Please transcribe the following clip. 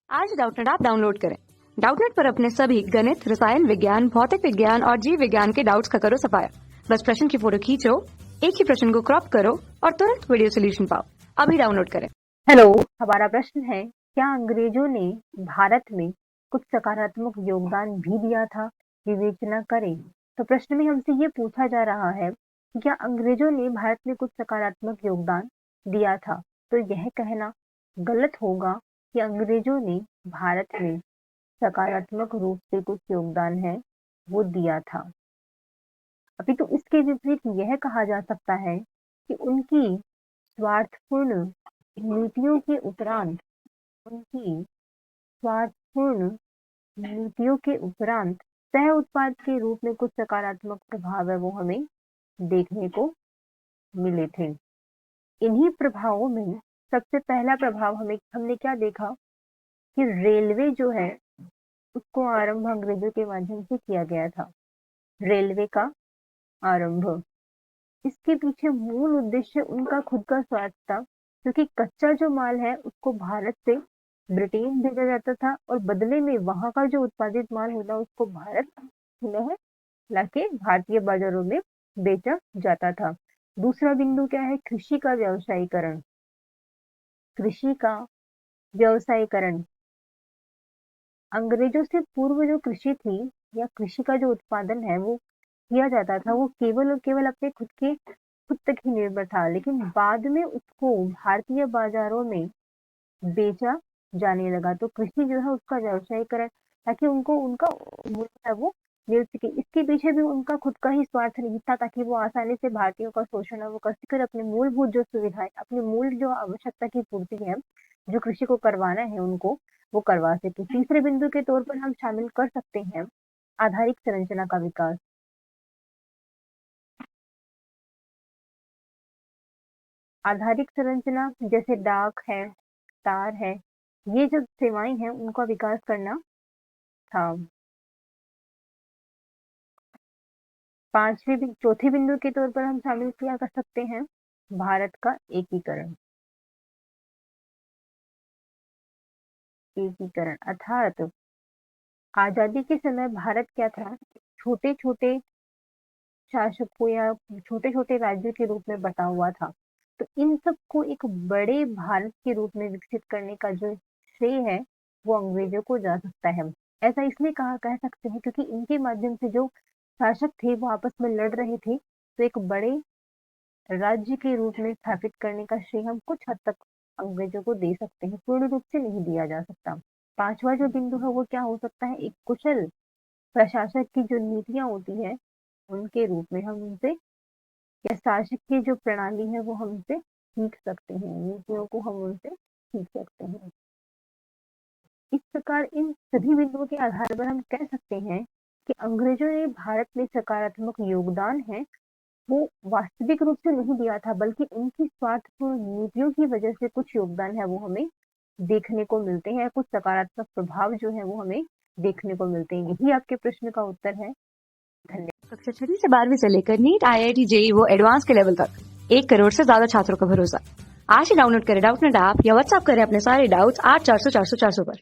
आज Doubtnut app download करें। Doubtnut पर अपने सभी गणित, रसायन विज्ञान, भौतिक विज्ञान और जीव विज्ञान के डाउट्स का करो सफाया। बस प्रश्न की फोटो खींचो, एक ही प्रश्न को क्रॉप करो और तुरंत वीडियो सोल्यूशन पाओ। अभी डाउनलोड करें। हेलो, हमारा प्रश्न है, क्या अंग्रेजों ने भारत में कुछ सकारात्मक योगदान भी दिया था? विवेचना करें। तो प्रश्न में हमसे ये पूछा जा रहा है कि क्या अंग्रेजों ने भारत में कुछ सकारात्मक योगदान दिया था? तो यह कहना गलत होगा कि अंग्रेजों ने भारत में सकारात्मक रूप से कुछ योगदान है वो दिया था। अभी तो इसके विपरीत यह कहा जा सकता है कि उनकी स्वार्थपूर्ण नीतियों के उपरांत उनकी स्वार्थपूर्ण नीतियों के उपरांत सह उत्पाद के रूप में कुछ सकारात्मक प्रभाव है वो हमें देखने को मिले थे। इन्हीं प्रभावों में सबसे पहला प्रभाव हमने क्या देखा कि रेलवे जो है उसको आरंभ अंग्रेजों के माध्यम से किया गया था। रेलवे का आरंभ, इसके पीछे मूल उद्देश्य उनका खुद का स्वार्थ था, क्योंकि कच्चा जो माल है उसको भारत से ब्रिटेन भेजा जाता था और बदले में वहां का जो उत्पादित माल होता उसको भारत पुनः लाके भारतीय बाजारों में बेचा जाता था। दूसरा बिंदु क्या है? कृषि का व्यवसायीकरण। कृषि का व्यवसायीकरण, अंग्रेजों से पूर्व जो कृषि थी या कृषि का जो उत्पादन है वो किया जाता था, वो केवल और केवल अपने खुद तक ही निर्भर था, लेकिन बाद में उसको भारतीय बाजारों में बेचा जाने लगा। तो कृषि जो है उसका व्यवसायीकरण, ताकि उनको उनका मूल्य है वो मिल सके। इसके पीछे भी उनका खुद का ही स्वार्थ नहीं था, ताकि वो आसानी से भारतीयों का शोषण है वो कर सके, अपने मूलभूत जो सुविधाएं, अपनी मूल जो आवश्यकता की पूर्ति है, जो कृषि को करवाना है उनको, वो करवा सके। तीसरे बिंदु के तौर पर हम शामिल कर सकते हैं आधारिक संरचना का विकास। आधारिक संरचना जैसे डाक है, तार है, ये जो सेवाएं हैं उनका विकास करना था। चौथे बिंदु के तौर पर हम शामिल किया कर सकते हैं भारत का एकीकरण। अर्थात आजादी के समय भारत क्या था? छोटे छोटे शासकों या छोटे छोटे राज्यों के रूप में बटा हुआ था। तो इन सबको एक बड़े भारत के रूप में विकसित करने का जो श्रेय है वो अंग्रेजों को जा सकता है। ऐसा इसलिए कह सकते हैं क्योंकि इनके माध्यम से जो शासक थे वो आपस में लड़ रहे थे, तो एक बड़े राज्य के रूप में स्थापित करने का श्रेय हम कुछ हद तक अंग्रेजों को दे सकते हैं, पूर्ण रूप से नहीं दिया जा सकता। पांचवा जो बिंदु है वो क्या हो सकता है? एक कुशल प्रशासक की जो नीतियां होती है उनके रूप में हम उनसे, या शासक की जो प्रणाली है वो हम उनसे सीख सकते हैं, नीतियों को हम उनसे सीख सकते हैं। इस प्रकार इन सभी बिंदुओं के आधार पर हम कह सकते हैं कि अंग्रेजों ने भारत में सकारात्मक योगदान है वो वास्तविक रूप से नहीं दिया था, बल्कि उनकी स्वार्थपूर्ण नीतियों की वजह से कुछ योगदान है वो हमें देखने को मिलते हैं, कुछ सकारात्मक प्रभाव जो है वो हमें देखने को मिलते हैं। यही आपके प्रश्न का उत्तर है। धन्यवाद। कक्षा 6 से 12वीं से लेकर नीट, IIT, JEE वो एडवांस के लेवल तक 1 करोड़ से ज्यादा छात्रों का भरोसा। आज ही डाउनलोड करें डाउटनेट ऐप या व्हाट्सएप करें अपने सारे डाउट्स 8400 400 400 पर।